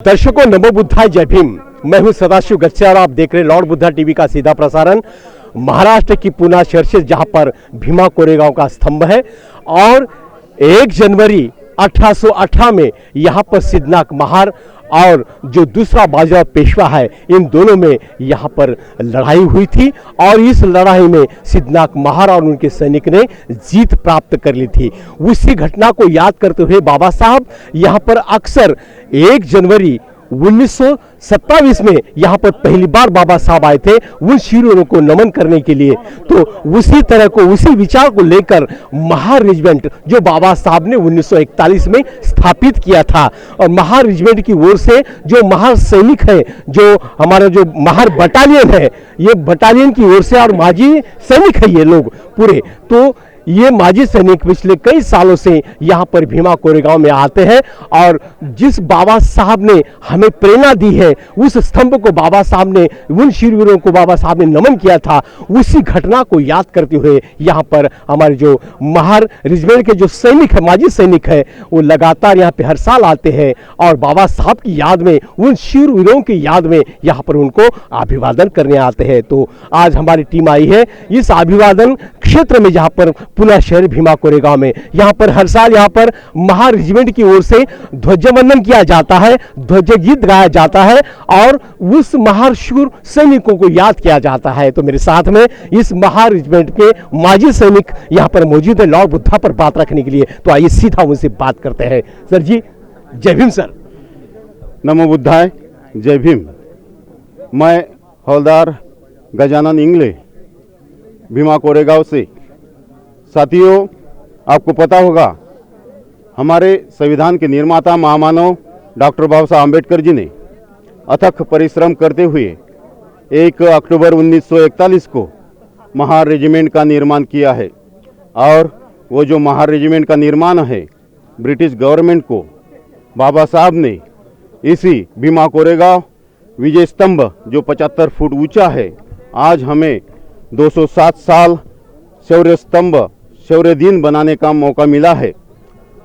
दर्शकों नमो बुद्धाय, जय भीम। मैं हूं सदाशिव गच्छे और आप देख रहे हैं लॉर्ड बुद्धा टीवी का सीधा प्रसारण। महाराष्ट्र की पुणे शहर से जहां पर भीमा कोरेगांव का स्तंभ है और 1 जनवरी 1818 में यहां पर सिद्धनाथ महार और जो दूसरा बाजीराव पेशवा है, इन दोनों में यहाँ पर लड़ाई हुई थी और इस लड़ाई में सिद्धनाथ महार और उनके सैनिक ने जीत प्राप्त कर ली थी। उसी घटना को याद करते हुए बाबा साहब यहाँ पर अक्सर 1 जनवरी 1927 में यहाँ पर पहली बार बाबा साहब आए थे उन शीरों को नमन करने के लिए। तो उसी तरह को, उसी विचार को लेकर महार रेजिमेंट जो बाबा साहब ने 1941 में स्थापित किया था और महार रेजिमेंट की ओर से जो महार सैनिक है, जो हमारा जो महार बटालियन है, ये बटालियन की ओर से और माजी सैनिक है ये लोग पूरे, तो ये माजी सैनिक पिछले कई सालों से यहाँ पर भीमा कोरेगांव में आते हैं और जिस बाबा साहब ने हमें प्रेरणा दी है, उस स्तंभ को बाबा साहब ने, उन शीरवीरों को बाबा साहब ने नमन किया था, उसी घटना को याद करते हुए यहाँ पर हमारे जो महार रेजिमेंट के जो सैनिक है, माजी सैनिक है, वो लगातार यहाँ पे हर साल आते हैं और बाबा साहब की याद में, उन शीरवीरों की याद में यहाँ पर उनको अभिवादन करने आते हैं। तो आज हमारी टीम आई है इस अभिवादन क्षेत्र में, जहाँ पर पुणे शहर भीमा कोरेगांव में, यहाँ पर हर साल यहाँ पर महार रेजिमेंट की ओर से ध्वजवंदन किया जाता है, ध्वज गीत गाया जाता है और उस महार शूर सैनिकों को याद किया जाता है। तो मेरे साथ में इस महार रेजिमेंट के माजी सैनिक यहाँ पर मौजूद है लॉर्ड बुद्धा पर बात रखने के लिए। तो आइए सीधा उनसे बात करते हैं। सर जी, जय भीम। सर नमो बुद्धाय, जय भीम। मैं हवलदार गजानन इंगले भीमा कोरेगांव से। साथियों, आपको पता होगा हमारे संविधान के निर्माता महामानव डॉक्टर बाबा साहब आम्बेडकर जी ने अथक परिश्रम करते हुए 1 अक्टूबर 1941 को महार रेजिमेंट का निर्माण किया है और वो जो महार रेजिमेंट का निर्माण है, ब्रिटिश गवर्नमेंट को बाबा साहब ने इसी भीमा कोरेगांव विजय स्तंभ जो 75 फुट ऊंचा है, आज हमें 207 साल शौर्य स्तंभ, शौर्य दिन बनाने का मौका मिला है।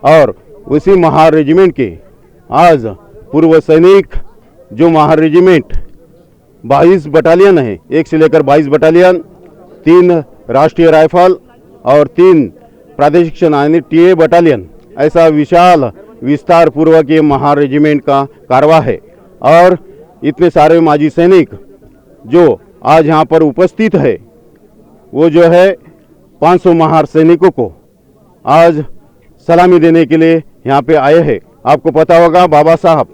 और उसी महार रेजिमेंट के आज पूर्व सैनिक जो महार रेजिमेंट 22 बटालियन है, 1 से लेकर 22 बटालियन, 3 राष्ट्रीय राइफल और 3 प्रादेशिक सेना टीए बटालियन, ऐसा विशाल विस्तार पूर्वक ये महार रेजिमेंट का कारवा है। और इतने सारे माजी सैनिक जो आज यहाँ पर उपस्थित है, वो जो है 500 महार सैनिकों को आज सलामी देने के लिए यहाँ पे आए हैं। आपको पता होगा बाबा साहब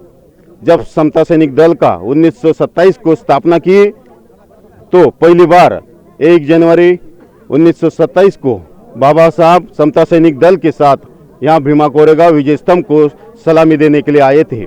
जब समता सैनिक दल का 1927 को स्थापना की, तो पहली बार 1 जनवरी 1927 को बाबा साहब समता सैनिक दल के साथ यहाँ भीमा कोरेगांव विजय स्तंभ को सलामी देने के लिए आए थे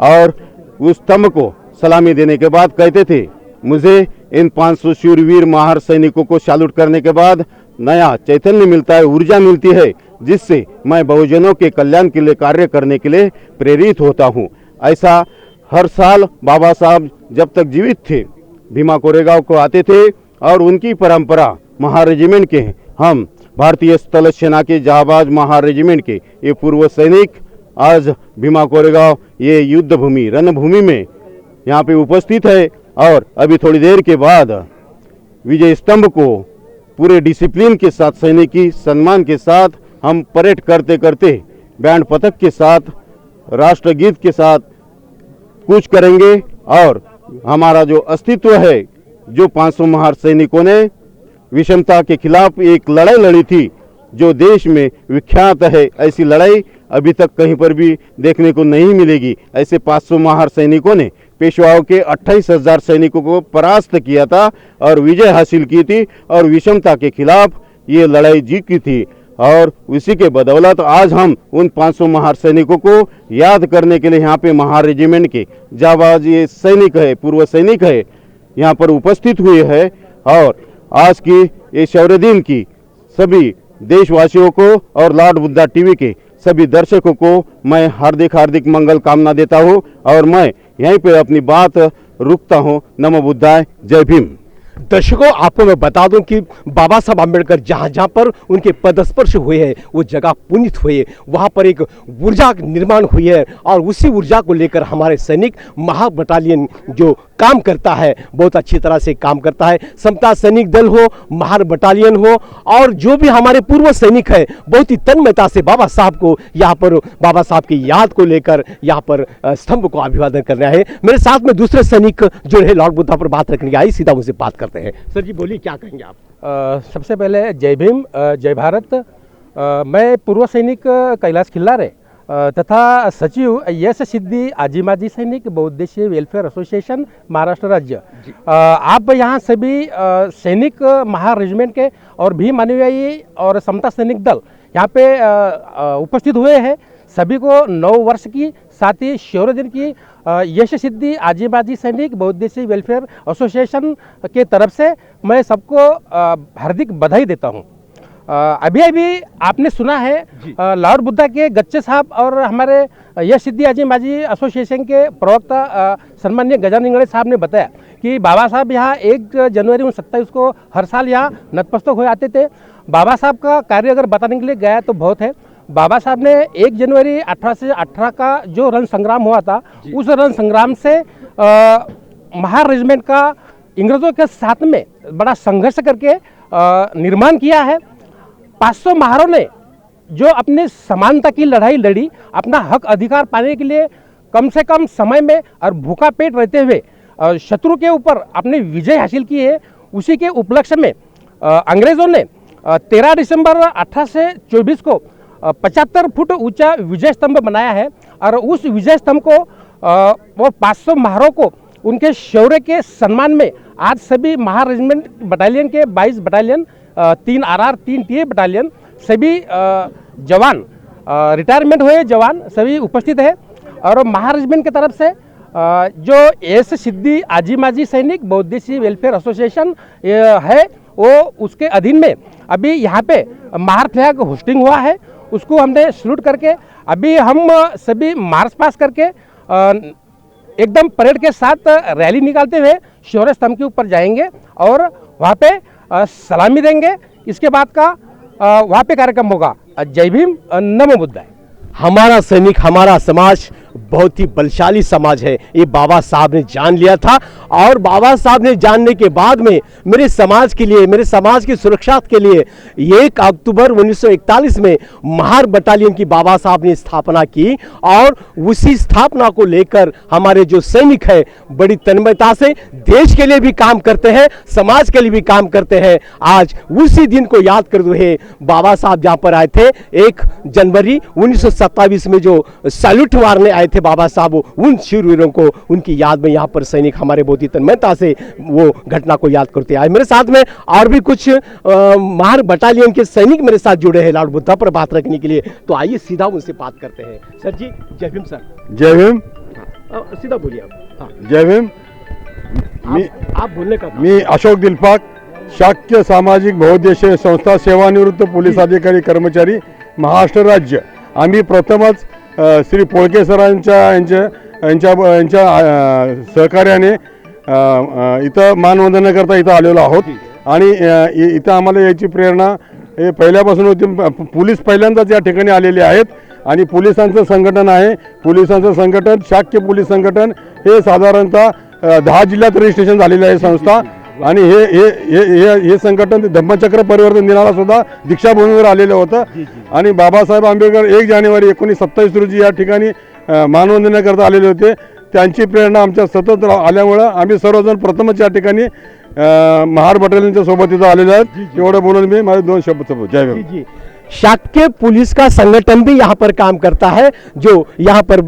और उस स्तंभ को सलामी देने के बाद कहते थे, मुझे इन 500 शूरवीर महार सैनिकों को सैल्यूट करने के बाद नया चैतन्य मिलता है, ऊर्जा मिलती है, जिससे मैं बहुजनों के कल्याण के लिए कार्य करने के लिए प्रेरित होता हूँ। ऐसा हर साल बाबा साहब जब तक जीवित थे भीमा कोरेगांव को आते थे और उनकी परंपरा महार रेजिमेंट के, हम भारतीय स्थल सेना के जाबाज महार रेजिमेंट के ये पूर्व सैनिक आज भीमा कोरेगांव ये युद्ध भूमि, रणभूमि में यहाँ पे उपस्थित है और अभी थोड़ी देर के बाद विजय स्तंभ को पूरे डिसिप्लिन के साथ, सैनिकी सम्मान के साथ हम परेड करते करते बैंड पथक के साथ, राष्ट्रगीत के साथ कूच करेंगे और हमारा जो अस्तित्व है, जो 500 महार सैनिकों ने विषमता के खिलाफ एक लड़ाई लड़ी थी जो देश में विख्यात है, ऐसी लड़ाई अभी तक कहीं पर भी देखने को नहीं मिलेगी। ऐसे 500 महार सैनिकों ने पेशवाओं के 28,000 सैनिकों को परास्त किया था और विजय हासिल की थी और विषमता के खिलाफ ये लड़ाई जीती थी। और उसी के बदौलत आज हम उन 500 महार सैनिकों को याद करने के लिए यहाँ पे महार रेजिमेंट के जाबाज ये सैनिक है, पूर्व सैनिक है, यहाँ पर उपस्थित हुए हैं। और आज की ये शौर्य दिन की सभी देशवासियों को और लॉर्ड बुद्धा टीवी के सभी दर्शकों को मैं हार्दिक हार्दिक मंगल कामना देता हूँ और मैं यहीं पे अपनी बात रुकता हूँ। नमो बुद्धाय, जय भीम। दर्शकों, आपको मैं बता दूं कि बाबा साहब आम्बेडकर जहां जहां पर उनके पदस्पर्श हुए हैं वो जगह पुनित हुए, वहां पर एक ऊर्जा निर्माण हुई है और उसी ऊर्जा को लेकर हमारे सैनिक महा बटालियन जो काम करता है बहुत अच्छी तरह से काम करता है। समता सैनिक दल हो, महार बटालियन हो और जो भी हमारे पूर्व सैनिक है बहुत ही तन्मयता से बाबा साहब को यहाँ पर बाबा साहब की याद को लेकर यहाँ पर स्तंभ को अभिवादन करना है। मेरे साथ में दूसरे सैनिक जो है लॉर्ड बुद्धा पर बात रखने के आई, सीधा मुझसे बात करते हैं। सर जी बोलिए, क्या कहेंगे आप? सबसे पहले जय भीम, जय भारत। मैं पूर्व सैनिक कैलाश खिल्लारे तथा सचिव यश सिद्धि आजीमाजी सैनिक बहुउद्देशीय वेलफेयर एसोसिएशन महाराष्ट्र राज्य। आप यहाँ सभी सैनिक महा रेजिमेंट के और भीम अनुयायी और समता सैनिक दल यहाँ पे उपस्थित हुए हैं। सभी को 9 वर्ष की, साथ ही शौर्य दिन की यश सिद्धि आजीबाजी सैनिक बहुउद्देशीय वेलफेयर एसोसिएशन के तरफ से मैं सबको हार्दिक बधाई देता हूँ। अभी अभी आपने सुना है लॉर्ड बुद्धा के गच्चे साहब और हमारे यश सिद्धि आजीबाजी एसोसिएशन के प्रवक्ता सम्माननीय गजानन इंगड़े साहब ने बताया कि बाबा साहब यहाँ 1 जनवरी 1927 को हर साल यहाँ नतमस्तक हो आते थे। बाबा साहब का कार्य अगर बताने के लिए गया तो बहुत है। बाबा साहब ने 1 जनवरी 1818 का जो रण संग्राम हुआ था, उस रण संग्राम से महार रेजिमेंट का इंग्रजों के साथ में बड़ा संघर्ष करके निर्माण किया है। 500 महारों ने जो अपनी समानता की लड़ाई लड़ी, अपना हक अधिकार पाने के लिए कम से कम समय में और भूखा पेट रहते हुए शत्रु के ऊपर अपनी विजय हासिल की है। उसी के उपलक्ष्य में अंग्रेज़ों ने 13 दिसंबर 1824 को 75 फुट ऊंचा विजय स्तंभ बनाया है और उस विजय स्तंभ को वो 500 महारों को उनके शौर्य के सम्मान में आज सभी महार रेजिमेंट बटालियन के 22 बटालियन, 3 RR, 3 TA बटालियन, सभी जवान रिटायरमेंट हुए जवान सभी उपस्थित है। और महार रेजिमेंट की तरफ से जो यश सिद्धि आजीमाजी सैनिक बहुउद्देशीय वेलफेयर एसोसिएशन है वो उसके अधीन में अभी यहाँ पे महार फ्लैग होस्टिंग हुआ है, उसको हमने सैल्यूट करके अभी हम सभी मार्च पास करके एकदम परेड के साथ रैली निकालते हुए शौर्य स्तंभ के ऊपर जाएंगे और वहाँ पे सलामी देंगे। इसके बाद का वहाँ पे कार्यक्रम होगा। जय भीम, नमो बुद्धाय। हमारा सैनिक, हमारा समाज बहुत ही बलशाली समाज है, ये बाबा साहब ने जान लिया था और बाबा साहब ने जानने के बाद में मेरे समाज के लिए, मेरे समाज की सुरक्षा के लिए 1 अक्टूबर 1941 में महार बटालियन की बाबा साहब ने स्थापना की और उसी स्थापना को लेकर हमारे जो सैनिक है बड़ी तन्मयता से देश के लिए भी काम करते हैं, समाज के लिए भी काम करते हैं। आज उसी दिन को याद करते हुए बाबा साहब जहाँ पर आए थे 1 जनवरी 1927 में जो सैल्यूट मारने आए थे बाबा साहब, उन शूरवीरों को उनकी याद में यहाँ पर सैनिक हमारे बहुत ही तन्मयता से वो घटना को याद करते आए। मेरे साथ में और भी कुछ महार बटालियन के सैनिक मेरे साथ जुड़े हैं लॉर्ड बुद्धा पर बात रखने के लिए, तो आइए सीधा उनसे बात करते हैं। सर जी जय भीम। सर जय भीम। सीधा बोलिए आप। जय भीम। आप बोलने का। मी अशोक दिलपाक, शाक्य सामाजिक बहुउद्देशीय संस्था, सेवानिवृत्त पोलीस अधिकारी कर्मचारी, महाराष्ट्र राज्य। आम्ही प्रथमच श्री पोळके सरांच्या सहकार्याने इथं मानवंदनेकरता इथं आलेलो आहोत आणि इथं आम्हाला याची प्रेरणा हे पहिल्यापासून होती। पोलीस पहिल्यांदाच या ठिकाणी आलेले आहेत आणि पोलिसांचं संघटन आहे। पोलिसांचं संघटन शाक्य पोलीस संघटन हे साधारणतः 10 जिल्ह्यात रजिस्ट्रेशन झालेले आहे संस्था आणि हे संघटन धम्मचक्र परिवर्तन दिनाला सुद्धा दीक्षाभूमीवर आलेलं होतं आणि बाबासाहेब आंबेडकर 1 जानेवारी 1927 रोजी या ठिकाणी मानवंदनेकरता आलेले होते। त्यांची प्रेरणा आमच्या सतत आल्यामुळे आम्ही सर्वजण प्रथमच या ठिकाणी महार बटालियनच्या सोबत इथं आलेले आहेत। एवढं बोलून मी माझे 2 शब्द संपवतो। जय भीम। शाक्य पुलिस का संगठन भी यहाँ पर काम करता है जो यहाँ पर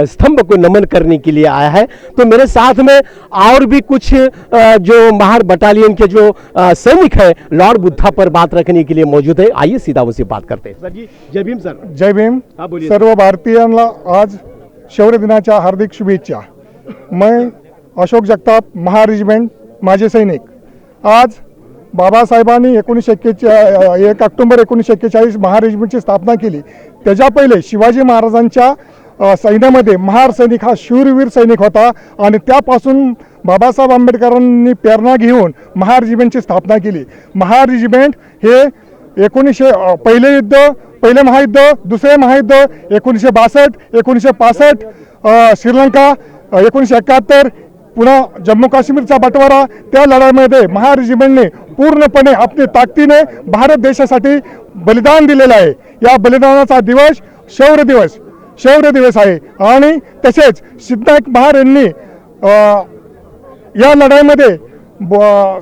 स्तंभ को नमन करने के लिए आया है। तो मेरे साथ में और भी कुछ जो महार बटालियन के जो सैनिक है लॉर्ड बुद्धा पर बात रखने के लिए मौजूद है। आइए सीधा उनसे बात करते हैं। सर जी जय भीम। सर जय भीम। हाँ बोलिए। सर्व भारतीयांना आज शौर्य दिनाच्या हार्दिक शुभेच्छा। मैं अशोक जगताप, महार रेजिमेंट माझे सैनिक। आज बाबासाहेबांनी 1 ऑक्टोबर 1941 महार रेजिमेंटची स्थापना केली। त्याच्या पहिले शिवाजी महाराजांच्या सैन्यामध्ये महार सैनिक हा शूरवीर सैनिक होता आणि त्यापासून बाबासाहेब आंबेडकरांनी प्रेरणा घेऊन महार रेजिमेंटची स्थापना केली. महार रेजिमेंट हे 1900 पहिले महायुद्ध, दुसरे महायुद्ध 1962, 1965, श्रीलंका 1971, पुन्हा जम्मू काश्मीरचा बंटवारा, त्या लढाईमध्ये महार रेजिमेंटने पूर्णपणे आपल्या ताकदीने भारत देशासाठी बलिदान दिलेलं आहे. या बलिदानाचा दिवस शौर्य दिवस आहे. आणि तसेच सिद्धार्थ महार यांनी या लढाईमध्ये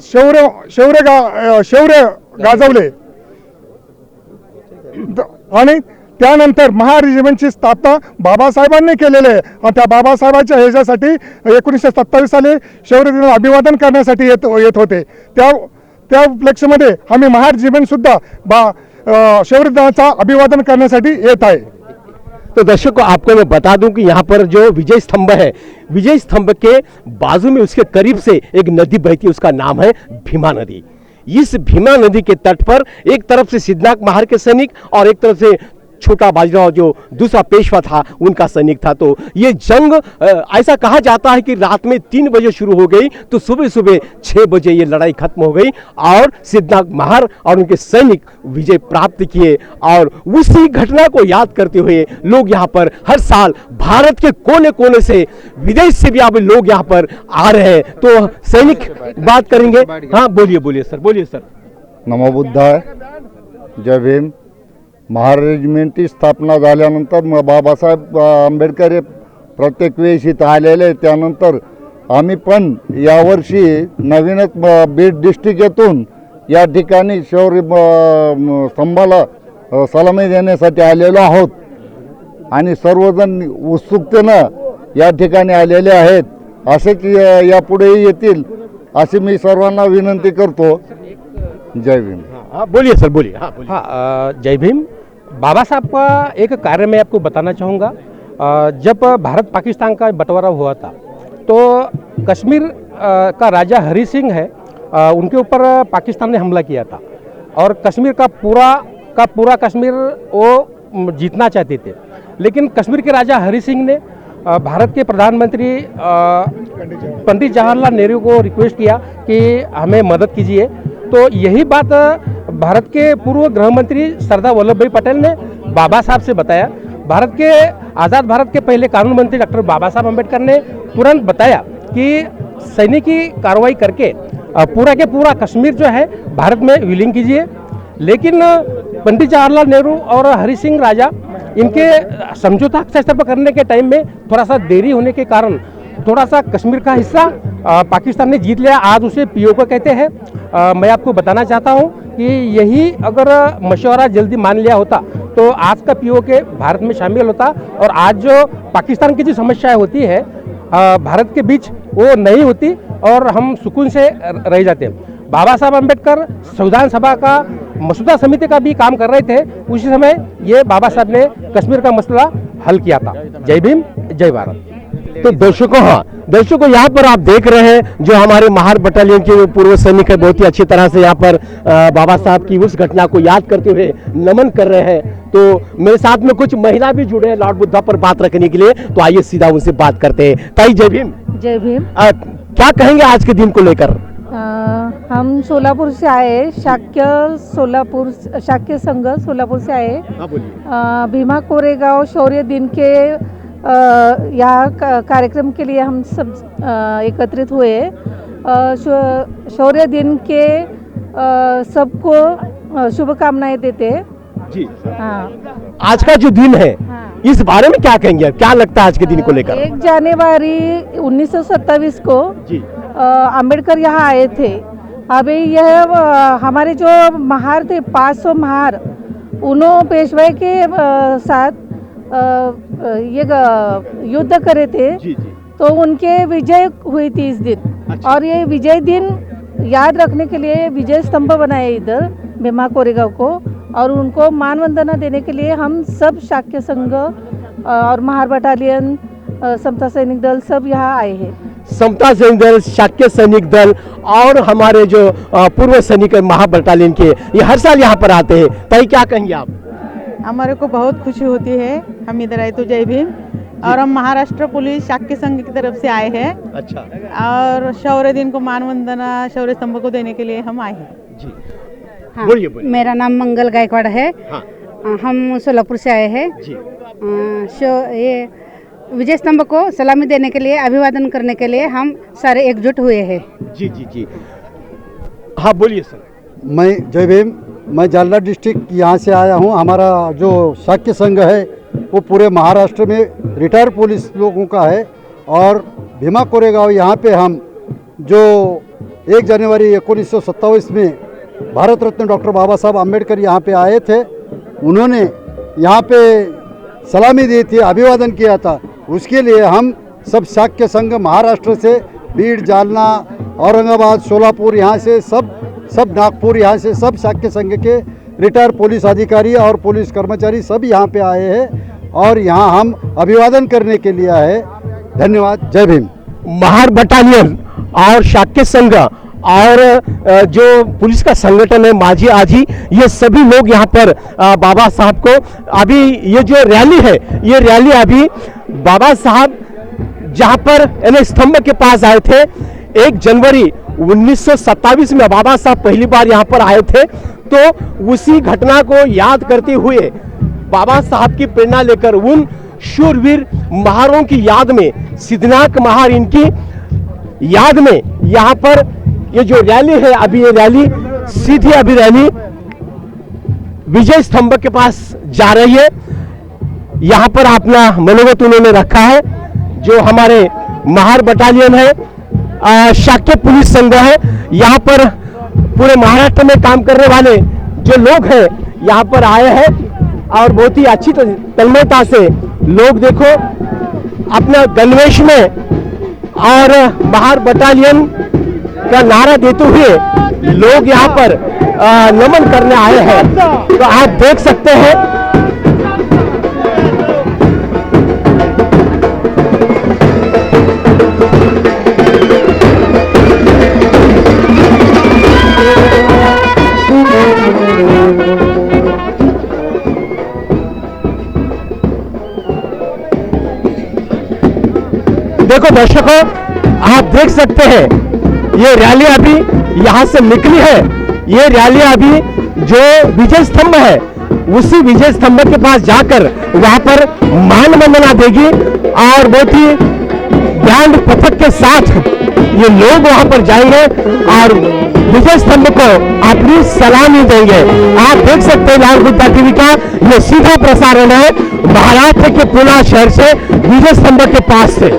शौर्य गाजवले आणि त्यानंतर महार रेजिमेंटची स्थापना बाबासाहेबांनी केलेली आहे. आणि त्या बाबासाहेबांच्या ह्याच्यासाठी 1927 साली शौर्य दिनाला अभिवादन करण्यासाठी येत होते. त्या उपलक्ष्यामध्ये आम्ही महार रेजिमेंट सुद्धा शौर्य दिनाचा अभिवादन करण्यासाठी येत आहे. तो दर्शकों आपको मैं बता दूं कि यहाँ पर जो विजय स्तंभ है, विजय स्तंभ के बाजू में उसके करीब से एक नदी बहती है, उसका नाम है भीमा नदी. इस भीमा नदी के तट पर एक तरफ से सिद्धनाथ महार के सैनिक और एक तरफ से छोटा बाजीराव जो दूसरा पेशवा था उनका सैनिक था. तो ये जंग ऐसा कहा जाता है कि रात में 3 बजे शुरू हो गई तो सुबह 6 बजे ये लड़ाई खत्म हो गई और सिद्धनाथ महार और उनके सैनिक विजय प्राप्त किए. और उसी घटना को याद करते हुए लोग यहाँ पर हर साल भारत के कोने कोने से, विदेश से भी अब लोग यहाँ पर आ रहे हैं. तो सैनिक बात करेंगे. हाँ बोलिए सर. नमो बुद्धाय, जय भीम. महार रेजिमेंटची स्थापना झाल्यानंतर बाबासाहेब आंबेडकर हे प्रत्येक वेळेस इथं आलेले. त्यानंतर आम्ही पण यावर्षी नवीनच बीड डिस्ट्रिक्ट या ठिकाणी शौर्य स्तंभाला सलामी देण्यासाठी आलेलो आहोत आणि सर्वजण उत्सुकतेनं या ठिकाणी आलेले आहेत. असेच यापुढेही येतील अशी मी सर्वांना विनंती करतो. जय भीम. हाँ बोलिए सर, बोलिए. हाँ, जय भीम. बाबा साहब का एक कार्य मैं आपको बताना चाहूँगा. जब भारत पाकिस्तान का बंटवारा हुआ था तो कश्मीर का राजा हरी सिंह है, उनके ऊपर पाकिस्तान ने हमला किया था और कश्मीर का पूरा कश्मीर वो जीतना चाहते थे. लेकिन कश्मीर के राजा हरी सिंह ने भारत के प्रधानमंत्री पंडित जवाहरलाल नेहरू को रिक्वेस्ट किया कि हमें मदद कीजिए. तो यही बात भारत के पूर्व गृह मंत्री सरदार वल्लभ भाई पटेल ने बाबा साहब से बताया. आज़ाद भारत के पहले कानून मंत्री डॉक्टर बाबा साहब अम्बेडकर ने तुरंत बताया कि सैनिकी कार्रवाई करके पूरा के पूरा कश्मीर जो है भारत में विलीन कीजिए. लेकिन पंडित जवाहरलाल नेहरू और हरि सिंह राजा इनके समझौता हस्ताक्षर करने के टाइम में थोड़ा सा देरी होने के कारण थोड़ा सा कश्मीर का हिस्सा पाकिस्तान ने जीत लिया. आज उसे पीओके कहते हैं. मैं आपको बताना चाहता हूं कि यही अगर मशवरा जल्दी मान लिया होता तो आज का पीओके भारत में शामिल होता और आज जो पाकिस्तान की जो समस्याएं होती है भारत के बीच वो नहीं होती और हम सुकून से रह जाते. बाबा साहब अम्बेडकर संविधान सभा का मसौदा समिति का भी काम कर रहे थे. उसी समय ये बाबा साहब ने कश्मीर का मसला हल किया था. जय भीम, जय भारत. तो दर्शकों यहाँ पर आप देख रहे हैं जो हमारे महार बटालियन के पूर्व सैनिक है, बहुत ही अच्छी तरह से यहाँ पर बाबा साहब की उस घटना को याद करते हुए नमन कर रहे हैं. तो मेरे साथ में कुछ महिला भी जुड़े हैं लॉर्ड बुद्धा पर बात रखने के लिए. तो आइए सीधा उनसे बात करते हैं. ताई जय भीम. जय भीम. क्या कहेंगे आज के दिन को लेकर? हम सोलापुर से आए, शाक्य संघ सोलापुर से आए. भीमा कोरेगांव शौर्य दिन के कार्यक्रम के लिए हम सब एकत्रित हुए. शौर्य दिन के सबको शुभकामनाएं देते जी. हाँ. आज का जो दिन है हाँ. इस बारे में क्या कहेंगे, क्या लगता है आज के दिन को लेकर? 1 जनवरी 1927 को जी अम्बेडकर यहाँ आए थे. अभी यह हमारे जो महार थे 500 महार, उन्होंने पेशवाई के साथ ये युद्ध करे थे. जी. तो उनके विजय हुई थी इस दिन. अच्छा. और ये विजय दिन याद रखने के लिए विजय स्तंभ बनाए इधर भीमा कोरेगांव को, और उनको मान वंदना देने के लिए हम सब शाक्य संघ और महार बटालियन, समता सैनिक दल सब यहाँ आए हैं. समता सैनिक दल, शाक्य सैनिक दल और हमारे जो पूर्व सैनिक महा बटालियन के, ये हर साल यहाँ पर आते हैं. ताई क्या कहेंगे आप? हमारे को बहुत खुशी होती है. हम इधर आए तो जय भीम. और हम महाराष्ट्र पुलिस शाक्य संघ की तरफ से आए हैं अच्छा और शौर्य दिन को मान वंदना शौर्य स्तंभ को देने के लिए हम आए हैं। जी हाँ, बोलिए बोलिए। मेरा नाम मंगल गायकवाड़ है। हाँ हम सोलापुर से आए हैं। जी ये विजय स्तंभ को सलामी देने के लिए, अभिवादन करने के लिए हम सारे एकजुट हुए हैं। जी जी जी हाँ बोलिए सर। मैं जय भीम, मैं जालना डिस्ट्रिक्ट यहाँ से आया हूँ। हमारा जो शाक्य संघ है वो पूरे महाराष्ट्र में रिटायर्ड पुलिस लोगों का है और भीमा कोरेगांव यहाँ पे हम जो 1 जनवरी 1927 में भारत रत्न डॉक्टर बाबा साहब आम्बेडकर यहाँ पे आए थे, उन्होंने यहाँ पे सलामी दी थी, अभिवादन किया था। उसके लिए हम सब शाक्य संघ महाराष्ट्र से बीड़, जालना, औरंगाबाद, सोलापुर, यहाँ से सब नागपुर, यहाँ से सब शाक्य संघ के रिटायर पुलिस अधिकारी और पुलिस कर्मचारी सब यहाँ पे आए हैं और यहाँ हम अभिवादन करने के लिए आए। धन्यवाद। जय भीम। महार बटालियन और शाक्य संघ और जो पुलिस का संगठन है माझी आजी, ये सभी लोग यहाँ पर बाबा साहब को अभी ये जो रैली है, ये रैली अभी बाबा साहब जहाँ पर यानी स्तंभ के पास आए थे 1 जनवरी 1927 में बाबा साहब पहली बार यहाँ पर आए थे, तो उसी घटना को याद करते हुए बाबा साहब की प्रेरणा लेकर उन शूरवीर महारों की याद में, सिद्धनाथ महार इनकी याद में यहाँ पर ये जो रैली है, अभी ये रैली सीधी अभी रैली विजय स्तंभ के पास जा रही है। यहाँ पर अपना मनोगत उन्होंने रखा है। जो हमारे महार बटालियन है, शाक्य पुलिस संघ है, यहाँ पर पूरे महाराष्ट्र में काम करने वाले जो लोग हैं यहाँ पर आए हैं और बहुत ही अच्छी तन्मयता से लोग देखो अपना गणवेश में और महार बटालियन का नारा देते हुए लोग यहाँ पर नमन करने आए हैं। तो आप देख सकते हैं देखो दर्शकों, आप देख सकते हैं ये रैली अभी यहाँ से निकली है। ये रैली अभी जो विजय स्तंभ है उसी विजय स्तंभ के पास जाकर वहां पर मान वंदना देगी और बहुत ही बैंड पथक के साथ ये लोग वहां पर जाएंगे और विजय स्तंभ को अपनी सलामी देंगे। आप देख सकते हैं लाल बुद्धा टीवी का ये सीधा प्रसारण है महाराष्ट्र के पुणे शहर से विजय स्तंभ के पास से।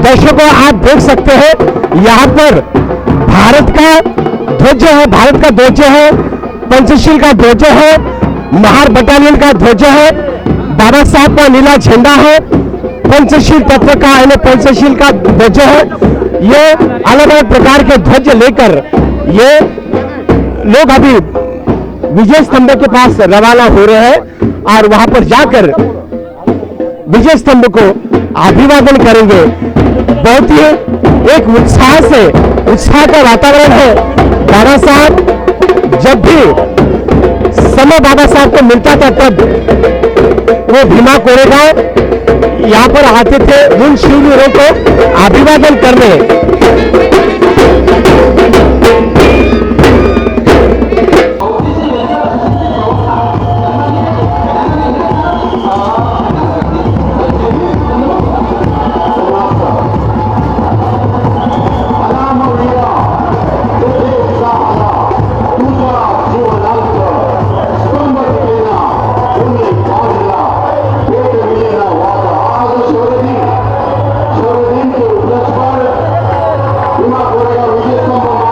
दर्शकों, आप देख सकते हैं यहाँ पर भारत का ध्वज है, भारत का ध्वज है, पंचशील का ध्वज है, महार बटालियन का ध्वज है, बाबा साहब का नीला झंडा है, पंचशील तत्व का यानी पंचशील का ध्वज है। ये अलग अलग प्रकार के ध्वज लेकर ये लोग अभी विजय स्तंभ के पास रवाना हो रहे हैं और वहां पर जाकर विजय स्तंभ को अभिवादन करेंगे। बहुत ही एक उत्साह का वातावरण है। बाबा साहब जब भी समय बाबा साहब को मिलता था तब वो भीमा कोरेगांव यहाँ पर आते थे उन शूरवीरों को अभिवादन करने। भीमा कोरेगांव विजय स्तंभ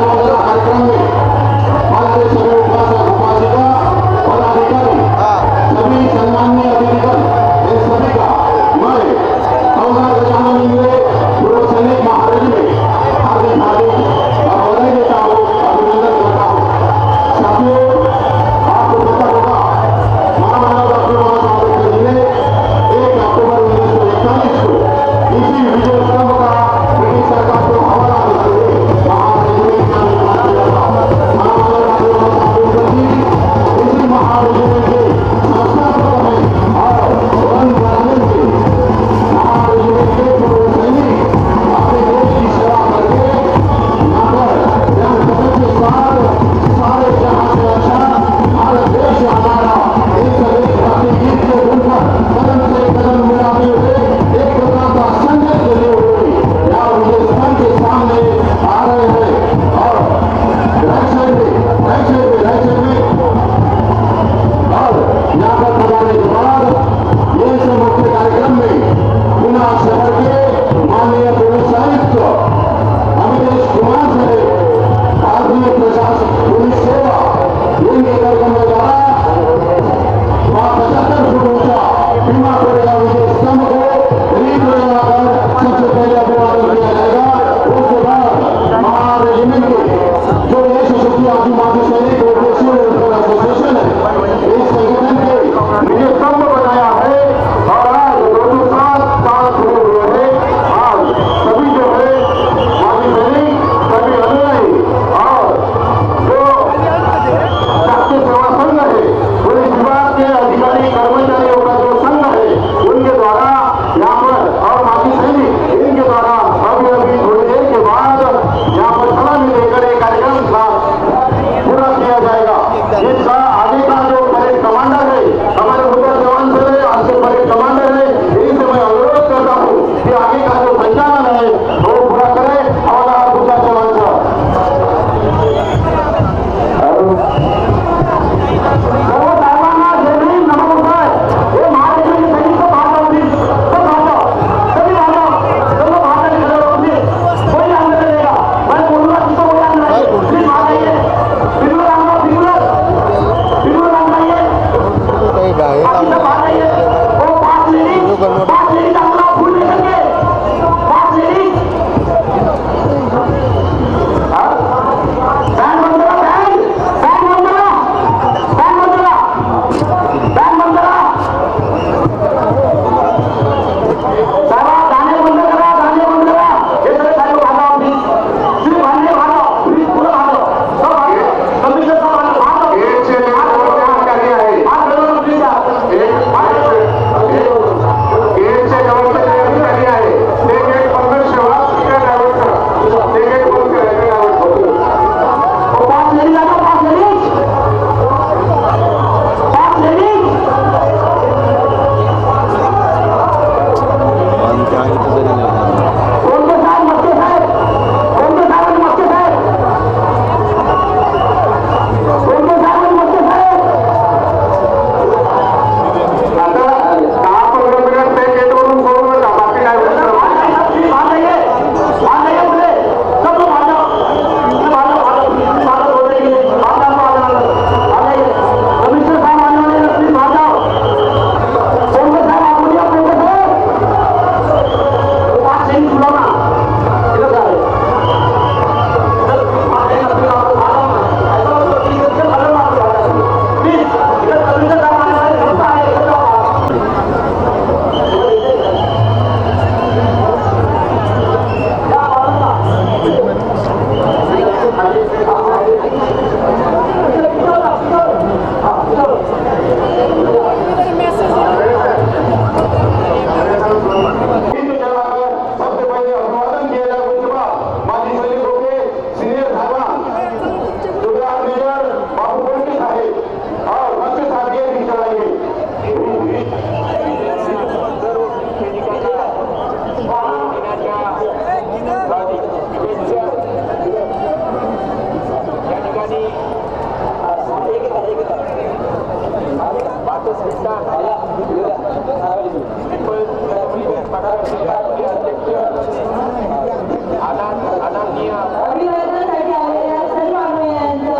अभिवादनासाठी आलेल्या सर्व अनुयायांचं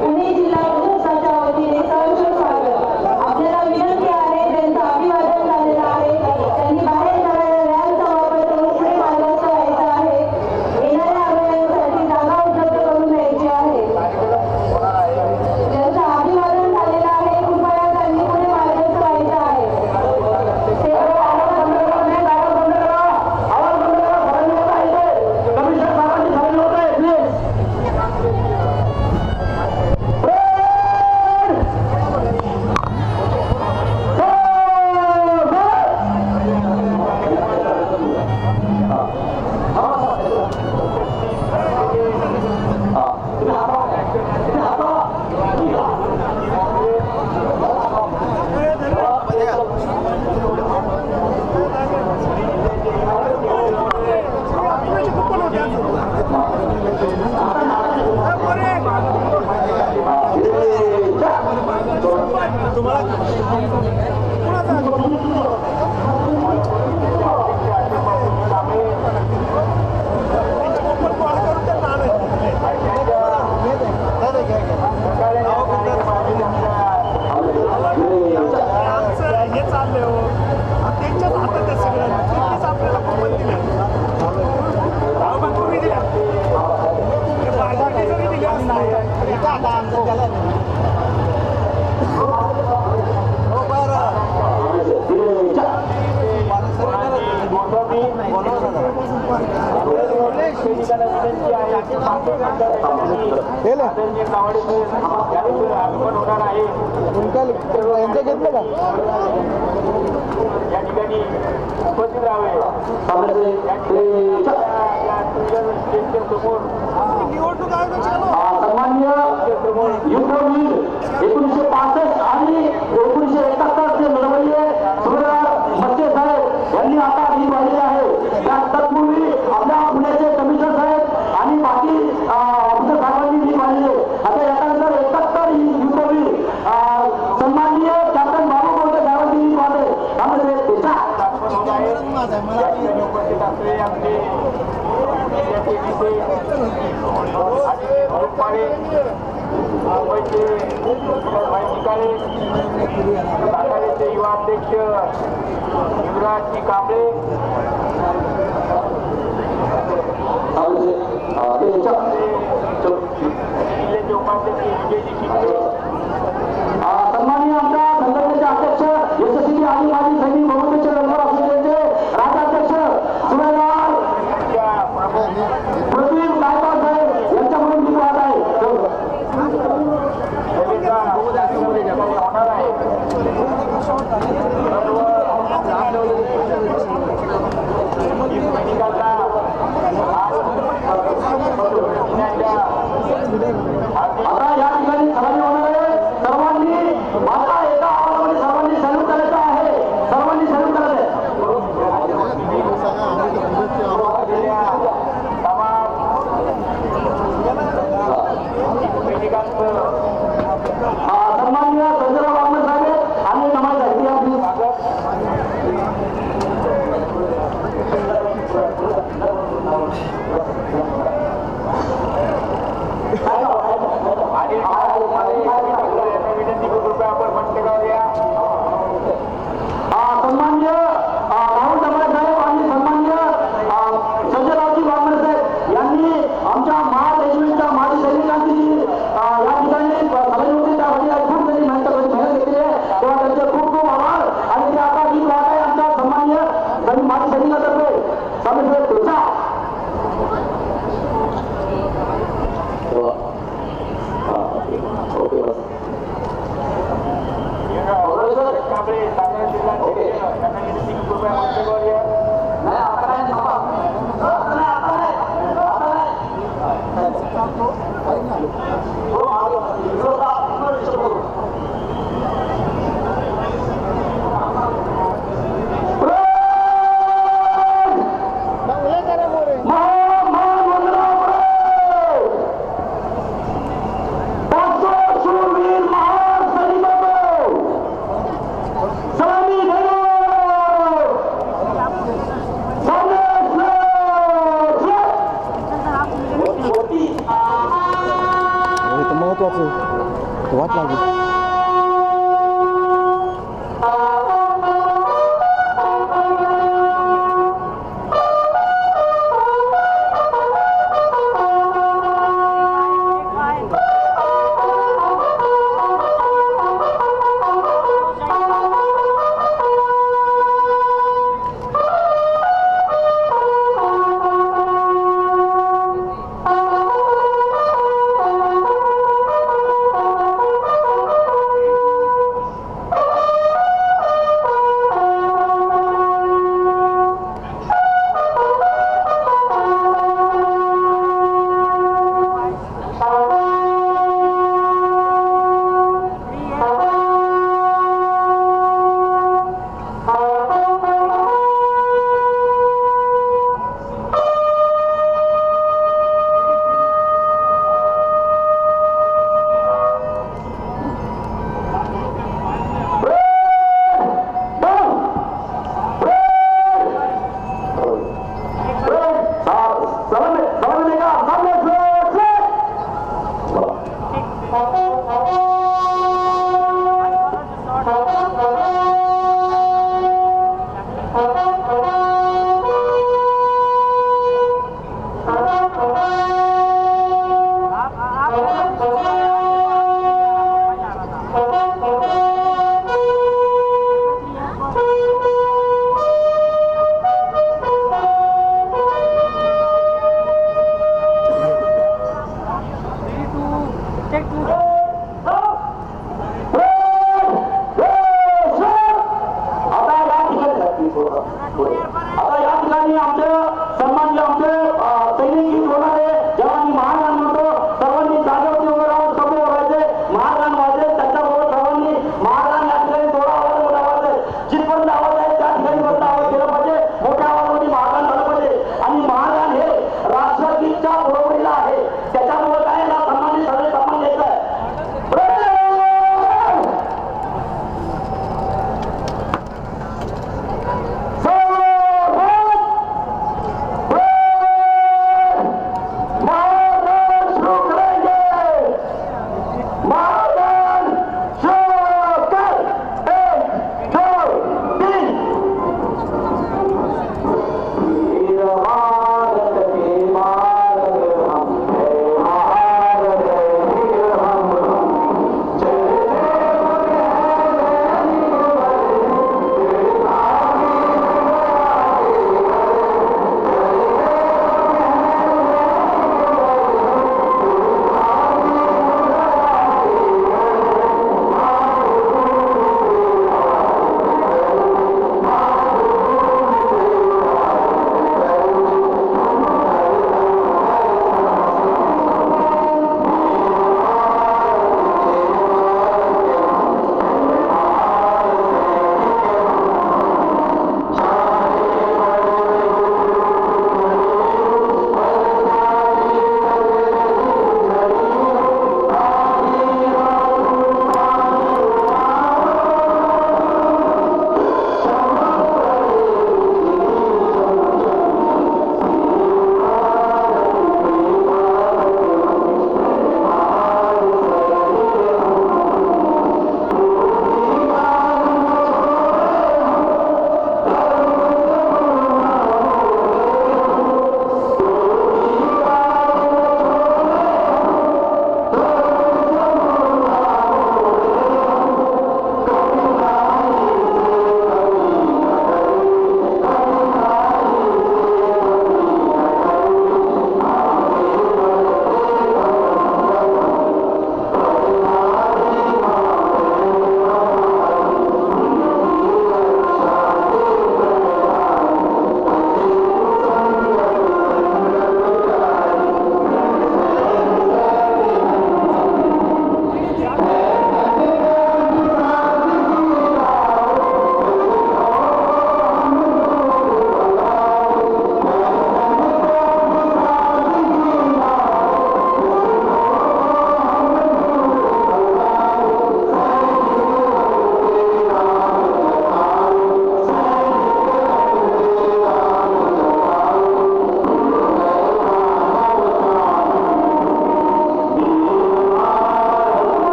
पुणे जिल्हा प्रशासनाच्या वतीने सहर्ष स्वागत. आपल्याला विनंती आहे, त्यांचं अभिवादन झालेलं आहे. त्यांनी बाहेर जाणाऱ्या रॅम्पचा वापर करून पुढे मार्गस्थ व्हायचं आहे. येणाऱ्या अनुयायांसाठी जागा उपलब्ध करून द्यायची आहे. त्यांचं अभिवादन झालेलं आहे. कृपया त्यांनी पुढे मार्गस्थ व्हायचं आहे. या ठिकाणी उपस्थित राहावे. सन्माननीय युद्धवीर 1965 आणि 1971 चे लढवय्ये सुभेदार मत्से साहेब यांनी आता रीत वाहिली आहे. त्या तत्पूर्वी आपल्या पुण्याचे कमिशनर साहेब आणि बाकी ऑफिसर साहेबांनी रीत वाहिली आहे. आता याच्यानंतर 71 युद्धवीर सन्माननीय कॅप्टन बाबू बोलते साहेबांची रीत वाहते. त्यामध्ये उपस्थित असलेले आमचे मुंबईचे निकाले साताऱ्याचे युवा अध्यक्ष युवराजजी कांबळे जिल्ह्याचे उपाध्यक्ष विजयजी शिंदे